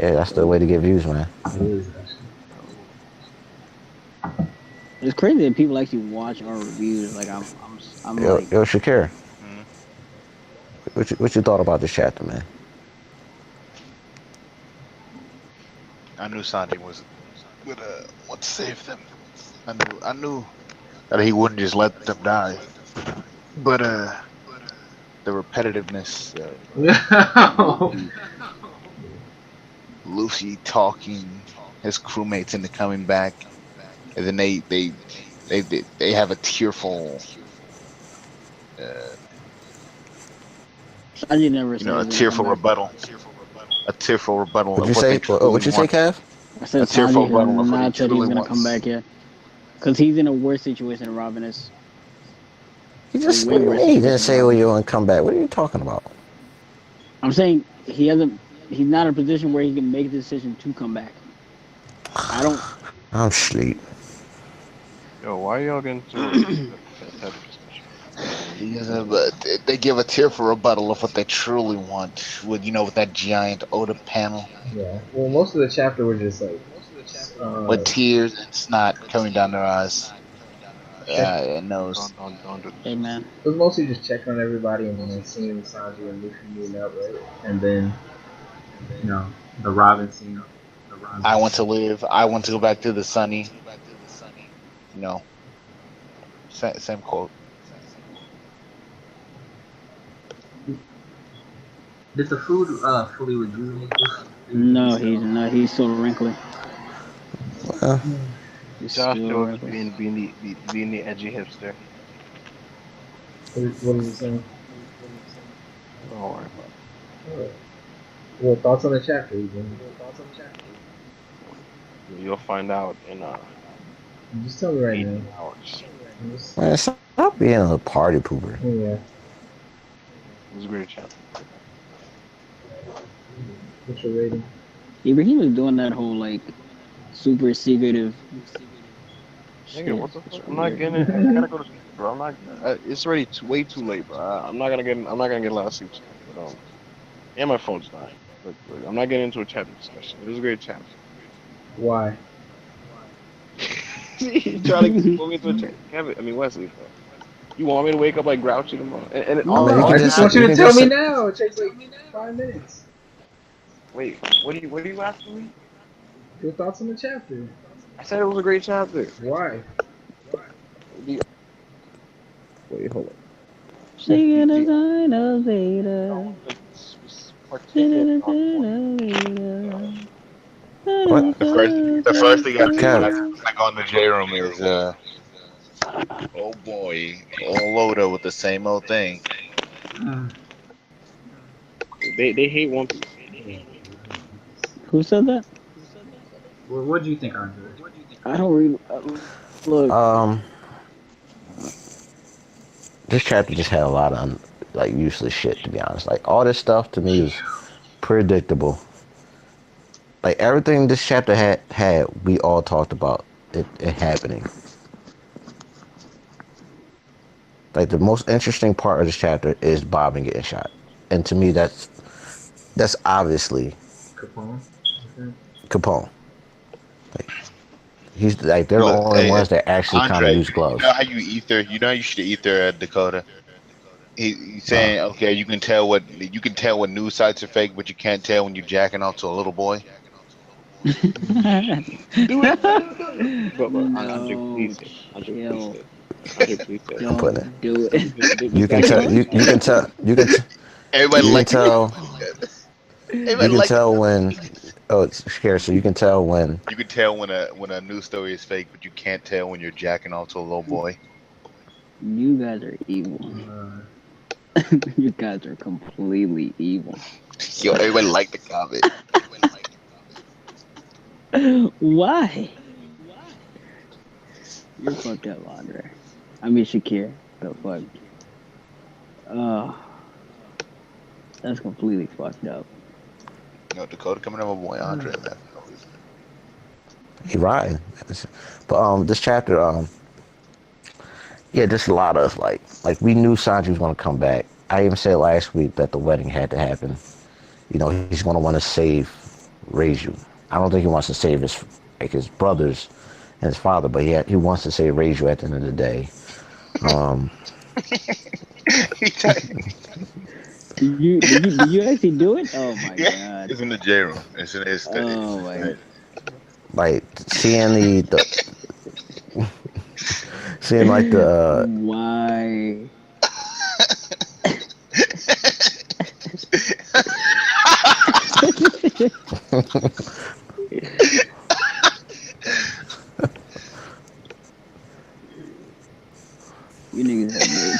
Yeah, that's the way to get views, man. It is actually. It's crazy that people actually watch our reviews. Like I'm Yo, like, yo, Shakir, Mhm. what you thought about this chapter, man? I knew Sanji was would want to save them. I knew that he wouldn't just let them die. But the repetitiveness, Luffy, Luffy talking, his crewmates into coming back, and then they have a tearful, uh, Sanji never said a he's gonna come tearful back. rebuttal, a tearful rebuttal What'd you of what they say? truly What'd you say, want, Kev? I said a tearful Sanji has rebuttal of what he not said he's truly gonna come wants. back yet, because he's in a worse situation than Robin is. He A just way what do you worse mean? He didn't situation than say when Robin. you want to come back. What are you talking about? I'm saying he hasn't. He's not in a position where he can make the decision to come back. I don't. I'm sleep. Yo, why y'all getting into that type of discussion? But they give a tearful rebuttal of what they truly want with with that giant Oda panel Yeah. Well, most of the chapter was just like with uh, tears and snot coming down their eyes. check. And nose. Don't do Hey this. man, It was mostly just checking on everybody and then seeing Sanji and Luffy meeting up, right? And then the Robin scene. I want to live. I want to go back to the sunny. You know, same quote. Did the food fully rejuvenate Luffy? Is he no, he's still? not. He's still wrinkly. Uh, He's Josh still Jones wrinkly. being the edgy hipster. What is he saying? Don't worry about it. Alright. Well, thoughts on the chapter, Ethan? You'll find out in Just tell me right now. 18 hours. Just, man, stop being a party pooper. yeah. It was a great chapter. What's your rating? Ibrahim was doing that whole like super secretive Nigga, shit. what the It's fuck? I'm not weird. getting it. I gotta go to sleep, bro. I'm not. It's already way too late, bro. I'm not gonna get. I'm not gonna get a lot of sleep tonight. But and my phone's dying. But I'm not getting into a chapter discussion. It was a great chapter. Why? You trying to pull me into a chapter, Kevin? I mean Wesley, bro. You want me to wake up like grouchy tomorrow? And it, No, I mean, No, you all can I that just just want happened. you you to can tell just me now. It takes like 5 minutes. Wait, what are you asking me? Your thoughts on the chapter? I said it was a great chapter. Why? The- Wait, hold on. She The, got a the, sign of Vader. particular on point. what? The first thing I see when I Kev, click on the J room is oh boy, old Loda with the same old thing. They hate One Piece. They hate One Piece. Who said that? Well, what do you think, Andre? I don't really look. um, this chapter just had a lot of like useless shit. To be honest, like all this stuff to me was predictable. Like everything this chapter had, we all talked about it happening. Like the most interesting part of this chapter is Bobbin getting shot, and to me that's obviously Capone? Okay. Capone. Like he's like they're the Look, only hey, ones that actually kind of Andre, use you know gloves. how you ether? You know how you should ether Dakota. He's Uh, saying, okay, you can tell what news sites are fake, but you can't tell when you're jacking off to a little boy. Do it. But Andre, No, please say. Andre, please chill. say. Andre, please say. I'm putting it. Don't do This, it. this, this, You this can guy tell. hates. You can tell. Everybody You can like tell. You everybody can like the tell comment. when. Oh, it's scary. So you can tell when. You can tell when a news story is fake, but you can't tell when you're jacking off to a little boy. You guys are evil. Uh, You guys are completely evil. Yo, everybody like the comment. Why? You're fucked up, Andre. I mean Shakir. The fuck. Oh, that's completely fucked up. Dakota coming up with boy Andre, man. He riding. But this chapter yeah, just a lot of like we knew Sanji was gonna come back. I even said last week that the wedding had to happen. You know, he's gonna want to save raise you. I don't think he wants to save his brothers and his father, but he wants to say raise you at the end of the day. Did you actually do it? Oh my Yeah, god. it's in the J room. Oh my. Like seeing seeing like the Why? You niggas have made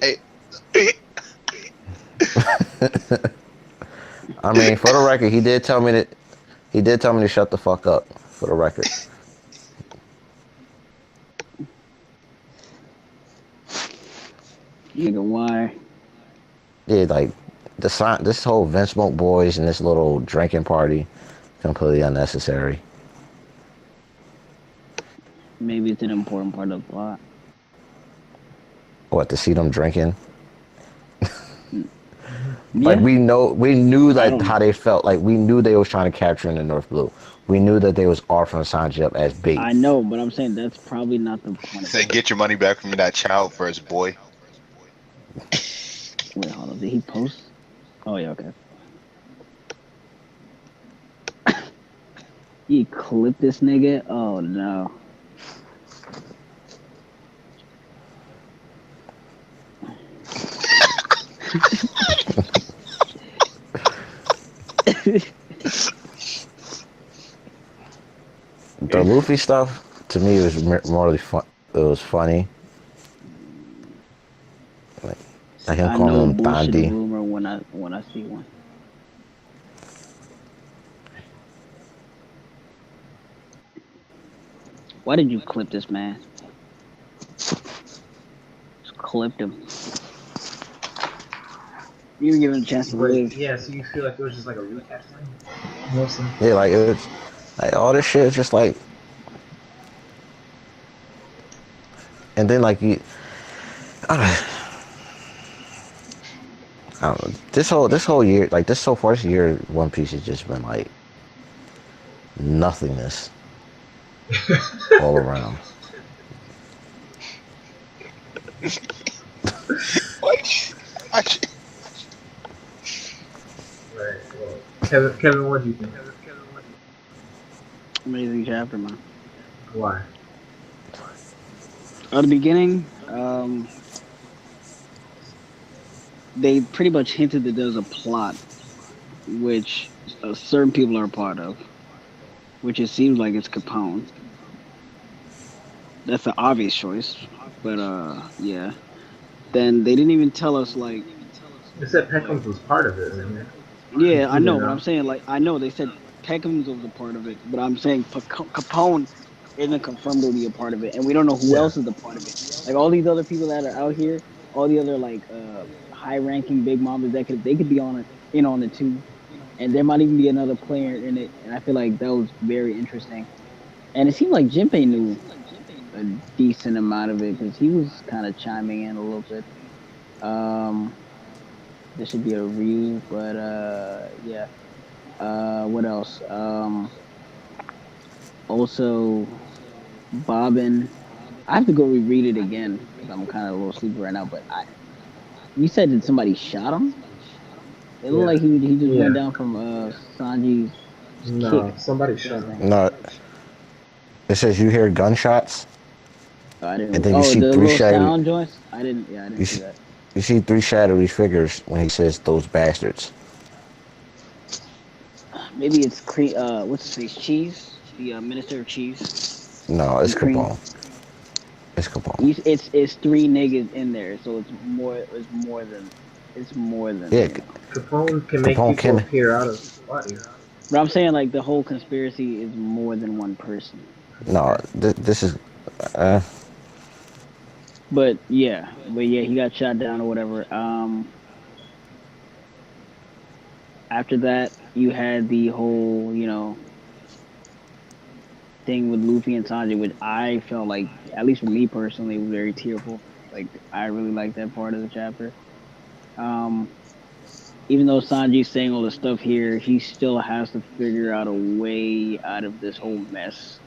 Hey, I mean, for the record, he did tell me to shut the fuck up. For the record, nigga, why? yeah, like this whole Vince Smoke Boys and this little drinking party, completely unnecessary. Maybe it's an important part of the plot. What, to see them drinking? Yeah, Like we knew I like don't how know. they felt. Like we knew they was trying to capture in the North Blue. We knew that they was offering Sanji up as bait. I know, but I'm saying that's probably not the point of say, it. get your money back from that child first, boy. Wait, hold on. Did he post? Oh yeah, okay. He clipped this nigga. Oh no. The Luffy stuff to me was more fun. It was funny. Like him I know calling him bullshit Thandi. rumor when I see one. Why did you clip this man? Just clipped him. You even give him a chance to But live. yeah, so you feel like it was just like a recap thing? Mostly. Yeah, like it was like all this shit is just like, and then like you, I don't know. This whole year, like this so far this year, One Piece has just been like nothingness all around. What? Right. Well, Kevin, what do you think? Amazing chapter, man. Why? At the beginning, they pretty much hinted that there's a plot, which certain people are a part of, which it seems like it's Capone. That's the obvious choice, but yeah. Then they didn't even tell us like, They said Peckham's was part of it, man. yeah, I know, You but know? I'm saying like I know they said Peckham's was a part of it, but I'm saying Capone isn't confirmed to be a part of it, and we don't know who Yeah. else is a part of it. Like all these other people that are out here, all the other like high-ranking big mom executives, they could be on it too, and there might even be another player in it. And I feel like that was very interesting. And it seemed like Jinpei knew a decent amount of it because he was kind of chiming in a little bit. There should be a review, but yeah. What else? Also, Bobbin. I have to go reread it again because I'm kind of a little sleepy right now. But you said that somebody shot him. It looked Yeah. like he just Yeah. went down from Sanji's No, kick. somebody shot him. No, it says you hear gunshots, Oh, I didn't. and then you Oh, see the three little shadowy. sound joints. I didn't. Yeah, I You didn't see see, that. you see three shadowy figures when he says those bastards. Maybe it's cream. What's his face? Cheese. The Minister of Cheese No, it's and Cream. Capone. It's Capone. It's three niggas in there, so it's more. It's more than Yeah, Capone can make Capone people can. appear out of body. But I'm saying like the whole conspiracy is more than one person. No, this is. Uh, But yeah, he got shot down or whatever. After that, you had the whole, thing with Luffy and Sanji, which I felt like, at least for me personally, was very tearful. Like I really liked that part of the chapter. Um, Even though Sanji's saying all the stuff here, he still has to figure out a way out of this whole mess.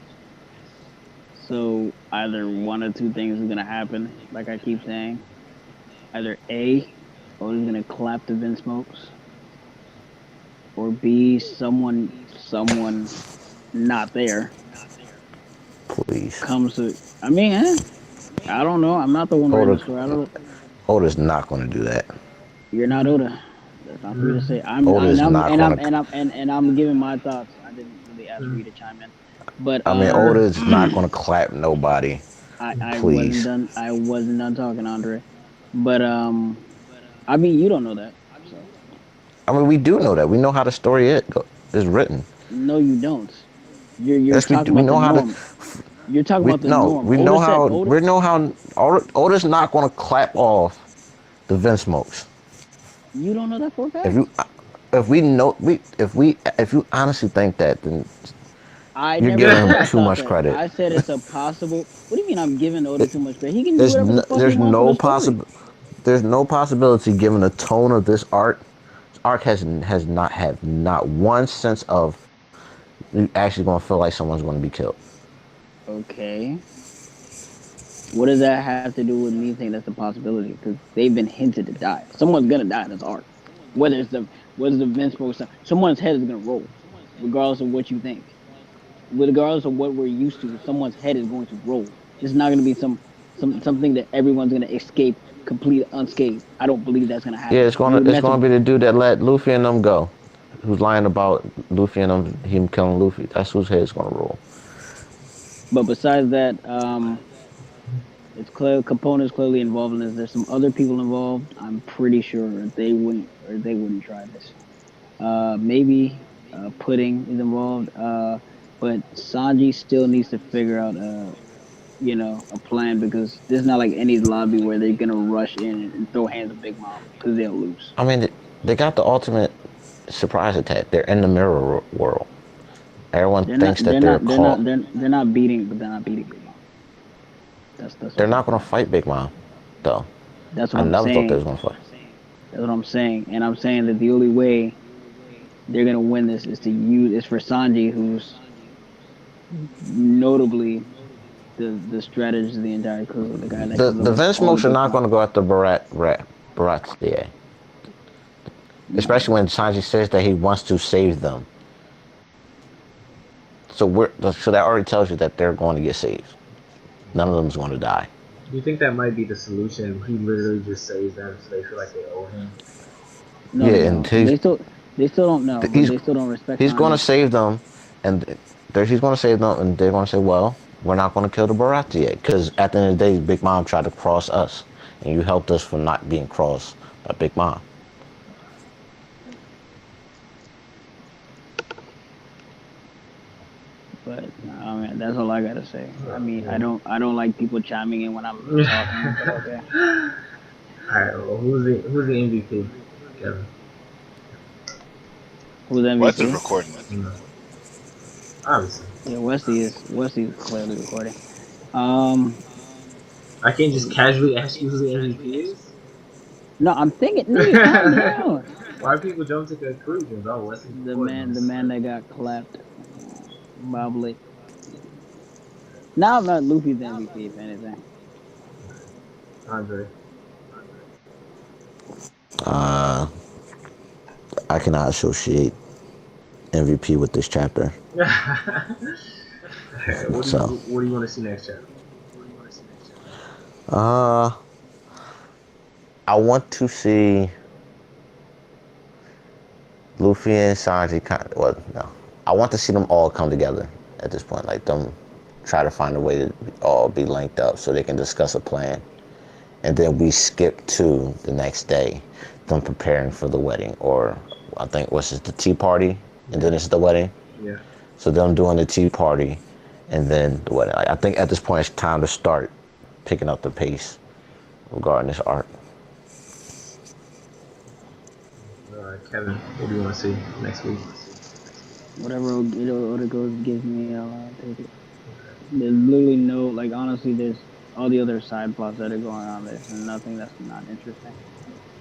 So either one or two things is gonna happen, like I keep saying. Either A, Oda's gonna clap the Vince Smokes, or B, someone not there Please. comes to. I mean, I don't know. I'm not the one writing the story. I don't. Oda's not going to do that. You're not Oda. That's not for you to say. Oda's not going to. I'm giving my thoughts. I didn't really ask for you to chime in, but I mean, Oda's not going to clap nobody. I wasn't Please. done. I wasn't done talking, Andre. But I mean, you don't know that. So I mean, we do know that. We know how the story is written. no, you don't. You're Yes, we talking do. We about the know how norm. to. You're talking about the No, norm. we Oda know said- how. Oda- We know how. Oda's not going to clap off the Vince Smokes. You don't know that for a fact. If you honestly think that, then I you're never giving said him I too thought much that. credit. I said it's a possible. What do you mean I'm giving Oda too much credit? He can do whatever the fuck There's he wants no with the story. possible. There's no possibility, given the tone of this arc. This arc has not had not one sense of you actually going to feel like someone's going to be killed. Okay. What does that have to do with me saying that's a possibility? Because they've been hinted to die. Someone's gonna die in this arc. Whether it's the Vince Smoke, someone's head is gonna roll, regardless of what you think. Regardless of what we're used to, someone's head is going to roll. It's not gonna be something that everyone's gonna escape completely unscathed. I don't believe that's gonna happen. Yeah, it's gonna be the dude that let Luffy and them go, who's lying about Luffy and him killing Luffy. That's whose head's gonna roll. But besides that, it's clear Capone is clearly involved in this. There's some other people involved. I'm pretty sure they wouldn't try this. Maybe Pudding is involved. But Sanji still needs to figure out a plan, because this is not like any lobby where they're gonna rush in and throw hands at Big Mom, because they'll lose. I mean, they got the ultimate surprise attack. They're in the mirror world. Everyone thinks that they're caught. They're not beating Big Mom. They're not going to fight Big Mom, though. That's what I I'm never saying. thought they was going to fight. That's what I'm saying, and I'm saying that the only way they're gonna win this is for Sanji, who's notably the strategist of the entire crew, the guy that The Vince Smokes are not going to go after Baratie. Especially when Sanji says that he wants to save them. So that already tells you that they're going to get saved. None of them is going to die. Do you think that might be the solution? He literally just saves them so they feel like they owe him. No, Yeah, no. and They still don't know. They still don't respect. He's going to Sanji. save them, and he's going to save them, and they're going to say, "Well, we're not going to kill the Baratie because at the end of the day, Big Mom tried to cross us, and you helped us from not being crossed by Big Mom." But I mean, that's all I gotta say. I mean, I don't like people chiming in when I'm talking. But okay. Alright, well, who's the MVP? Kevin. Who's MVP? What's the recording? Obviously. Yeah, Wesley's clearly recording. I can't just casually ask you who the MVP is? No, I'm thinking. Nigga, calm down. Why people jump to conclusions? Oh, what's The man that got clapped, Bobbly. Now I'm not Luffy's MVP, if anything. Andre. I cannot associate MVP with this chapter. Alright, what do you want to see next chapter? I want to see Luffy and Sanji I want to see them all come together at this point. Like them try to find a way to all be linked up so they can discuss a plan. And then we skip to the next day, them preparing for the wedding. Or I think the tea party, and then it's the wedding. Yeah. So them doing the tea party and then the wedding. I think at this point it's time to start picking up the pace regarding this arc. Kevin, what do you want to see next week? Whatever Oda goes gives me, I'll take it. There's literally no like honestly. There's all the other side plots that are going on. There's nothing that's not interesting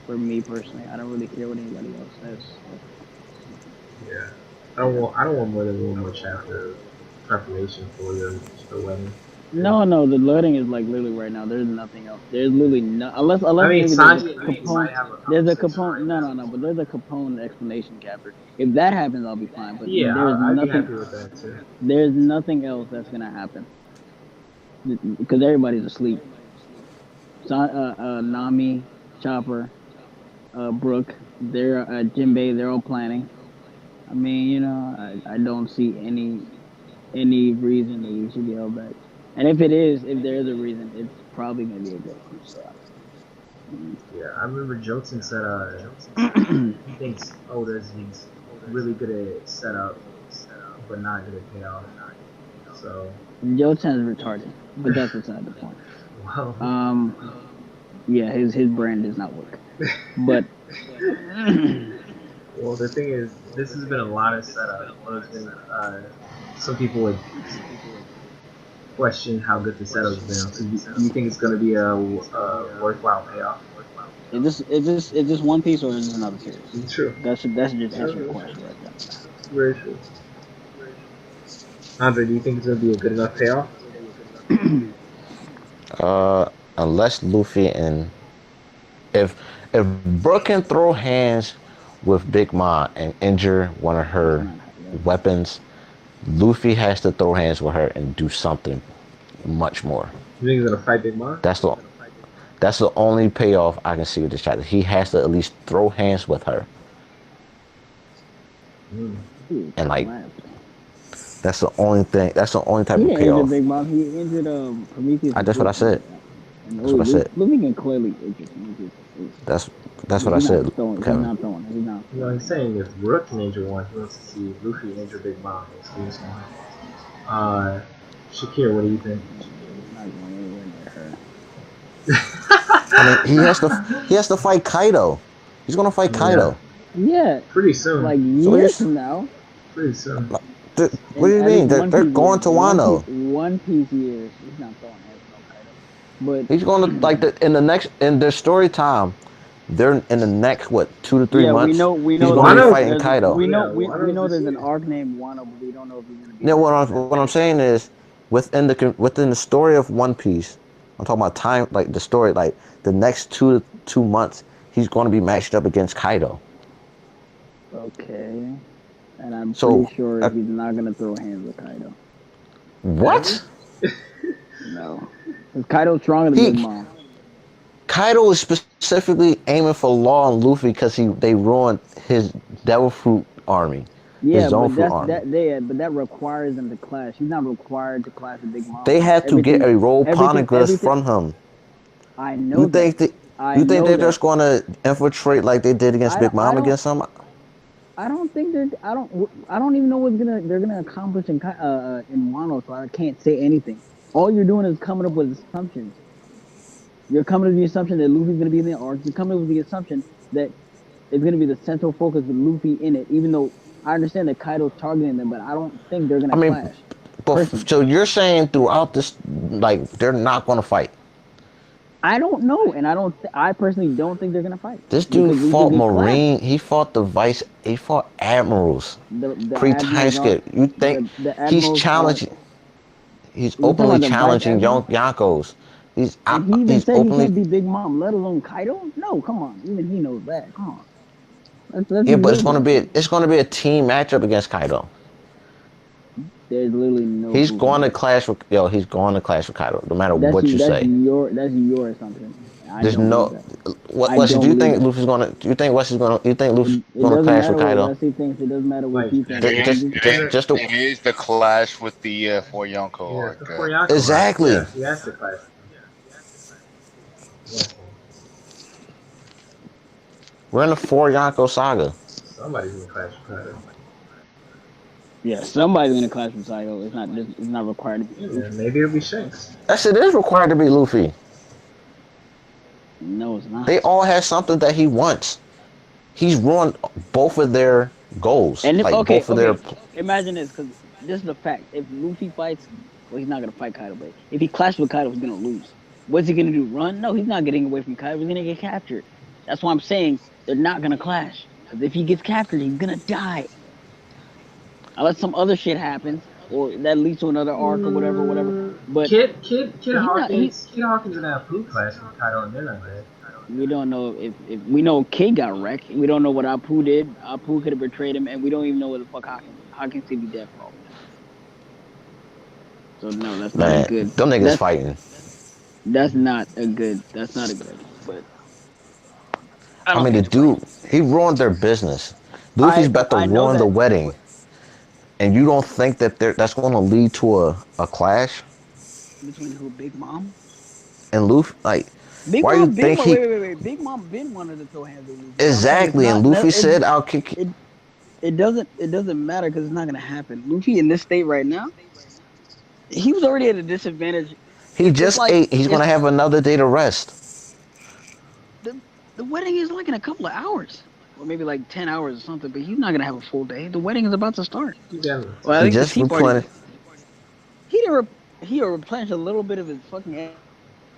for me personally. I don't really care what anybody else says. Yeah. I don't want more than one more chapter of preparation for the wedding. No. The loading is like literally right now. There's nothing else. There's literally no unless I mean, maybe there's a Sanji and Luffy might Capone. have a There's a conversation Capone. right now. No. But there's a Capone explanation chapter. If that happens, I'll be fine. But Yeah, there's I'd be nothing. happy with that too. There's nothing else that's gonna happen because everybody's asleep. Nami, Chopper, Brooke, they're Jinbei. They're all planning. I mean, I don't see any reason that we should be held back. And if there is a reason, it's probably gonna be a good one. So, Yeah, I remember Jotun said he thinks Oda's he's really good at setup, but not good at payoff. So Jotan's retarded, but that's beside the point. well, Yeah, his brand does not work. But well, the thing is, this has been a lot of setup. There's been some people would question how good the setup's been. So you think it's going to be a worthwhile payoff? is this One Piece or is this another series? It's true. That's just answer your question right there. Very true. Andre, do you think it's going to be a good enough payoff? Unless Luffy and if Brooke can throw hands with Big Mom and injure one of her weapons, Luffy has to throw hands with her and do something much more. You think he's going to fight Big Mom? That's the only payoff I can see with this chapter. He has to at least throw hands with her. And like that's the only thing. That's the only type of payoff. Big Mom. He injured Prometheus. That's what I said. That's what I said. Luffy can clearly injure. That's what I said. He's not throwing. He's not. You know, he's saying if Rook can injure one, he wants to see Luffy injure Big Mom. Excuse me. Shakir, what do you think? He's not going anywhere near her. I mean, he has to fight Kaido. He's gonna fight Kaido. Yeah. Pretty soon. Like years from now. Pretty soon. What do you mean? They're going to Wano. One Piece years. He's not throwing hands on Kaido. But He's gonna in their story time. They're in the next 2 to 3 months. we know. He's gonna be fighting Kaido. We know there's an arc named Wano, but we don't know if he's gonna be. Yeah, what I'm saying is within the story of One Piece, I'm talking about time, like the story, like the next 2 months, he's going to be matched up against Kaido. Okay, and I'm pretty sure he's not gonna throw hands with Kaido. What? No, because Kaido's stronger than Big Mom. Kaido is specifically aiming for Law and Luffy because they ruined his Devil Fruit army. Yeah, his but own fruit army. but that requires them to clash. He's not required to clash with Big Mom. They had to get a role poneglyph from him. I know. You think they're just going to infiltrate like they did against Big Mom against him? I don't think they're. I don't even know what they're gonna accomplish in Wano, so I can't say anything. All you're doing is coming up with assumptions. You're coming to the assumption that Luffy's gonna be in the arc. You're coming up with the assumption that it's gonna be the central focus with Luffy in it. Even though I understand that Kaido's targeting them, but I don't think they're gonna clash. But so you're saying throughout this, like they're not gonna fight? I don't know, and I personally don't think they're gonna fight. This dude fought Marine. He fought he fought admirals. Pre-time skip. You think he's challenging? He's openly challenging Yonkos. He even said he can't be Big Mom, let alone Kaido. No, come on. Even he knows that. Come on. Yeah, but it's gonna be a team matchup against Kaido. There's literally no. He's going to clash with Kaido, no matter what you say. That's your assumption. There's no. Wesley, do you think Luffy's gonna? Do you think Wesley's gonna? Do you think Luffy's gonna clash with Kaido? Wesley thinks it doesn't matter what he thinks. It is the clash with the Four Yonko arc. Exactly. He has to clash. We're in the Four Yonko saga. Somebody's gonna clash with Kaido. Yeah, somebody's gonna clash with Kaido. It's not required to be. Yeah, maybe it'll be Shanks. That shit is required to be Luffy. No, it's not. They all have something that he wants. He's ruined both of their goals. And Imagine this, because this is the fact. If Luffy fights Well, he's not gonna fight Kaido, but if he clashes with Kaido, he's gonna lose. What's he gonna do? Run? No, he's not getting away from Kaido. He's gonna get captured. That's why I'm saying they're not gonna clash. Because if he gets captured, he's gonna die. Unless some other shit happens, or that leads to another arc or whatever. But Kid he's not. Hawkins gonna have food class with Kaido, and they're not dead. We don't know if we know Kid got wrecked. We don't know what Apu did. Apu could have betrayed him, and we don't even know what the fuck Hawkins did. Hawkins could be dead for all we know. So no, that's not good. Them niggas fighting. That's not a good. That's not a good. But I mean, the dude, he ruined their business. Luffy's about to ruin the wedding, and you don't think that that's going to lead to a clash between who? Big Mom and Luffy, like. Big Why Mom, you think Mom, he? Wait. Big Mom been wanted to throw hands with Luffy. Exactly, and Luffy said, "I'll kick." It doesn't matter because it's not gonna happen. Luffy in this state right now, he was already at a disadvantage. He just ate. He's gonna have another day to rest. The wedding is like in a couple of hours, or maybe like 10 hours or something. But he's not gonna have a full day. The wedding is about to start. Yeah. Well, I think just replenished. He replenished a little bit of his fucking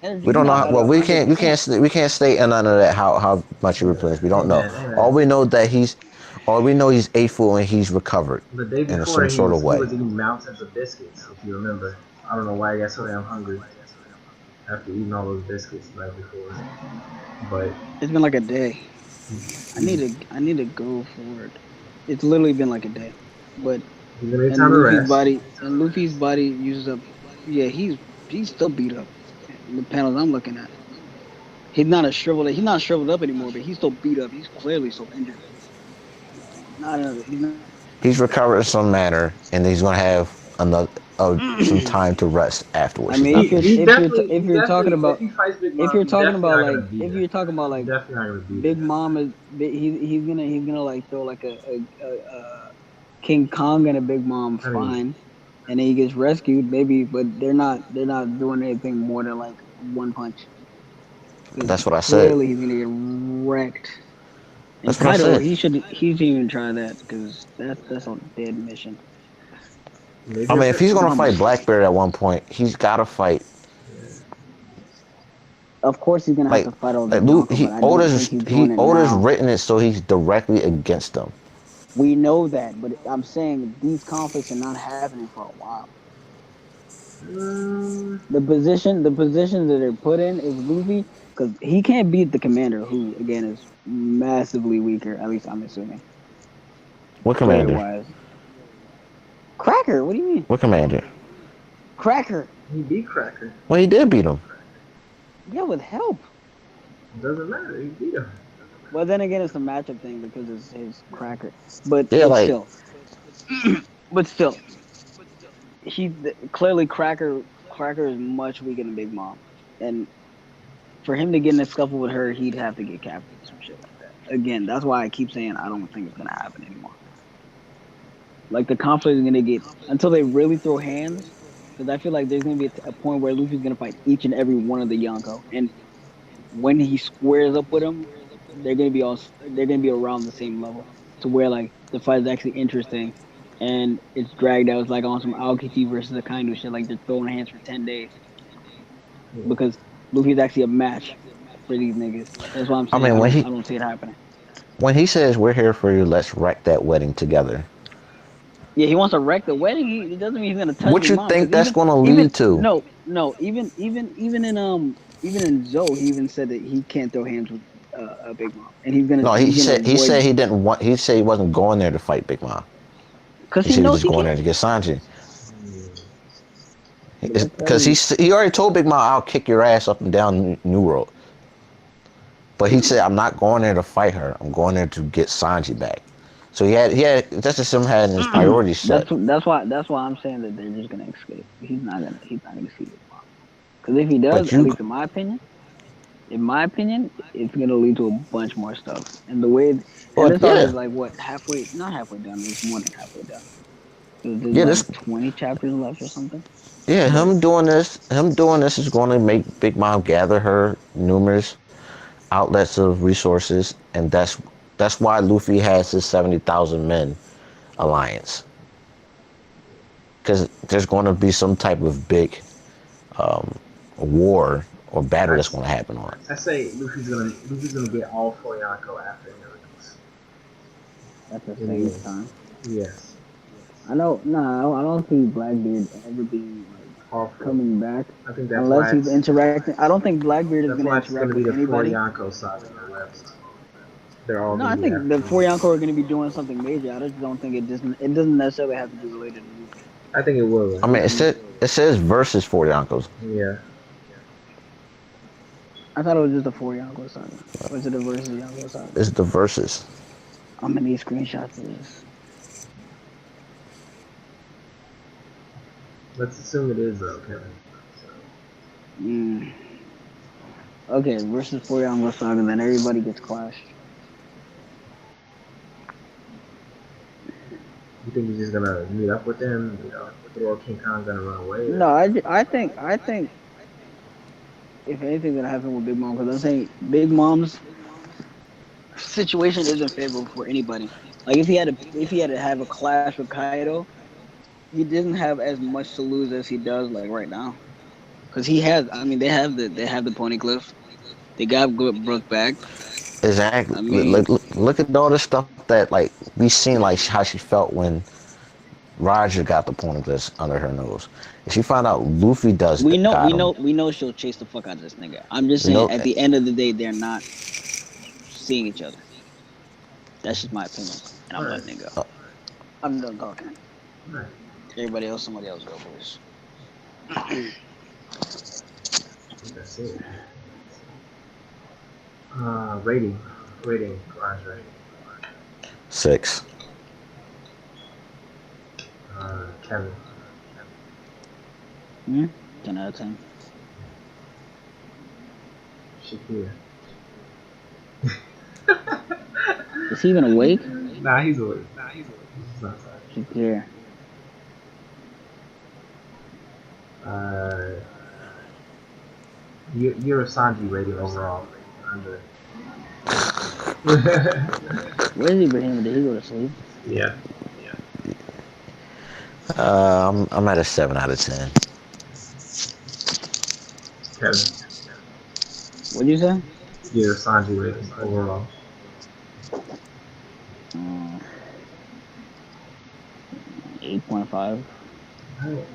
energy. We don't know. Well, we can't state none of that. How much he replenished. We don't know. All we know he's ate food and he's recovered the day before, in some sort of way. He was eating mountains of biscuits, if you remember. I don't know why I got so damn hungry after eating all those biscuits the night before. But it's been like a day. I need to go for it. It's literally been like a day. But Luffy's body uses up. Yeah, he's still beat up. The panels I'm looking at, he's not shriveled up anymore, but he's still beat up. He's clearly so injured. He's recovered in some manner, and he's gonna have some time to rest afterwards. I mean, if you're talking about Big Mom is he's gonna like throw like a King Kong and a Big Mom fine. And then he gets rescued, maybe, but they're not doing anything more than like one punch. That's what I said. Clearly, he's gonna get wrecked. And That's what I said. He shouldn't even try that because that's a dead mission. I mean, if he's gonna fight Blackbeard at one point, he's gotta fight. Of course, he's gonna have to fight all the. Oda's written it so he's directly against them. We know that, but I'm saying these conflicts are not happening for a while. The position that they're put in is Luffy, because he can't beat the commander, who again is massively weaker. At least I'm assuming. What commander? Cracker. What do you mean? What commander? Cracker. He beat Cracker. Well, he did beat him. Yeah, with help. It doesn't matter. He beat him. Well, then again, it's a matchup thing because it's his Cracker. But still, he clearly Cracker is much weaker than Big Mom, and for him to get in a scuffle with her, he'd have to get captured or some shit like that. Again, that's why I keep saying I don't think it's gonna happen anymore. Like the conflict is gonna get until they really throw hands, because I feel like there's gonna be a point where Luffy's gonna fight each and every one of the Yonko, and when he squares up with them, they're gonna be around the same level to where like the fight is actually interesting and it's dragged out. It's like on some Aokiji versus Akainu shit, like they're throwing hands for 10 days because Luffy's actually a match for these niggas. That's why I'm saying I don't see it happening. When he says we're here for you, let's wreck that wedding together. Yeah, he wants to wreck the wedding. It doesn't mean he's gonna touch. What you think that's gonna lead to? No. Even in Zoe, he even said that he can't throw hands with a Big Mom, and he's gonna. No, he said he didn't want. He said he wasn't going there to fight Big Mom. Because he was going there to get Sanji. Because he already told Big Mom, "I'll kick your ass up and down New World." But he said, "I'm not going there to fight her. I'm going there to get Sanji back." So he had that's just him having his priorities set. That's why I'm saying that they're just gonna escape. He's not gonna see Big Mom. Because if he does, at least in my opinion, it's gonna lead to a bunch more stuff. And the way this arc is like what not halfway done. It's more than halfway done. There's 20 chapters left or something. Yeah, him doing this is going to make Big Mom gather her numerous outlets of resources, and that's why Luffy has his 70,000 men alliance. because there's going to be some type of big war or battle that's going to happen on it. I say Luffy's gonna get all four Yonko after he release. At the same time. Yes. I know. No, I don't see Blackbeard ever being All four. coming back I think that's unless why he's interacting. I don't think Blackbeard is that's going why to it's gonna interact be with the four anybody. Yonko saga that left. They're all No, gonna I be think after the him. four Yonko are going to be doing something major. I just don't think it doesn't necessarily have to be related to Luffy. I think it will. I mean, it says versus four Yonkos. Yeah. I thought it was just the four Yonko saga. Or is it the versus Yonko saga? It's the versus. I'm gonna need screenshots of this. Let's assume it is though, Kevin. Okay, versus four Yonko saga, then everybody gets clashed. You think he's just gonna meet up with them? You know, or King Kong's gonna run away? No, I think if anything's gonna happen with Big Mom, because I'm saying Big Mom's situation isn't favorable for anybody. Like if he had to have a clash with Kaido, he doesn't have as much to lose as he does like right now. Because he has, I mean, they have the Poneglyph, they got Brook back. Exactly. I mean, Look at all the stuff that like we seen, like how she felt when Roger got the Poneglyphs under her nose. If she found out Luffy does, we know she'll chase the fuck out of this nigga. I'm just saying, at the end of the day, they're not seeing each other. That's just my opinion, and I'm letting it go. I'm done talking. Right. Everybody else, somebody else go first. That's it. Rating, Garage rating. 6. Kevin. 10 out of 10. Shakir. Is he even awake? Nah, he's awake. He's not tired. Shakir. Your Sanji rating overall. Under. Where is Ibrahim? Did he go to sleep? Yeah. I'm at a 7 out of 10. Kevin. What'd you say? Your Sanji rating overall. 8.5. Alright.